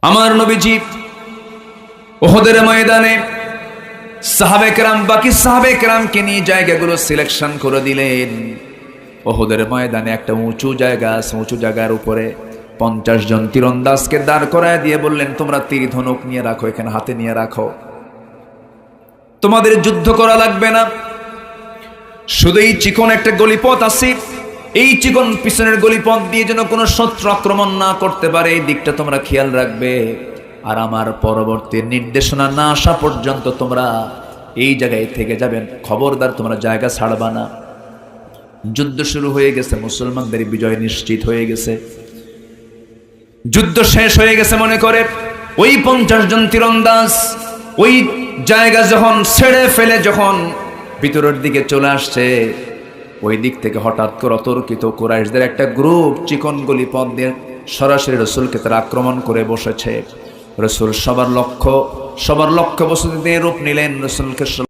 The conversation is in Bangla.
আমার নবীজি উহুদের ময়দানে সাহাবে কেরাম বাকি সাহাবে কেরামকে নিয়ে জায়গাগুলো সিলেকশন করে দিলেন। উহুদের ময়দানে একটা উঁচু জায়গা আছে, উঁচু জায়গার উপরে 50 জন তীরন্দাজকে দাঁড় করায় দিয়ে বললেন, তোমরা তীর ধনুক নিয়ে রাখো, এখানে হাতে নিয়ে রাখো, তোমাদের যুদ্ধ করা লাগবে না। শুধু এই চিকন একটা গলিপথ আছে, এই চিকন পিছনের গলিপথ দিয়ে যেন কোনো শত্রু আক্রমণ না করতে পারে, এই দিকটা তোমরা খেয়াল রাখবে। আর আমার পরবর্তী নির্দেশনা না আসা পর্যন্ত তোমরা এই জায়গায় থেকে যাবেন, খবরদার তোমরা জায়গা ছাড়বা না। যুদ্ধ শুরু হয়ে গেছে, মুসলমানদের বিজয় নিশ্চিত হয়ে গেছে, যুদ্ধ শেষ হয়ে গেছে মনে করে ওই 50 জন তীরন্দাজ ওই জায়গা যখন ছেড়ে ফেলে যখন ভিতরের দিকে চলে আসছে, ওই দিক থেকে হঠাৎ করে অতর্কিত কুরাইশদের একটা গ্রুপ চিকন গলি পথ দিয়ে সরাসরি রসুলকে তারা আক্রমণ করে বসেছে। রসুল সবার লক্ষ্য বস্তুতে রূপ নিলেন, রসুলকে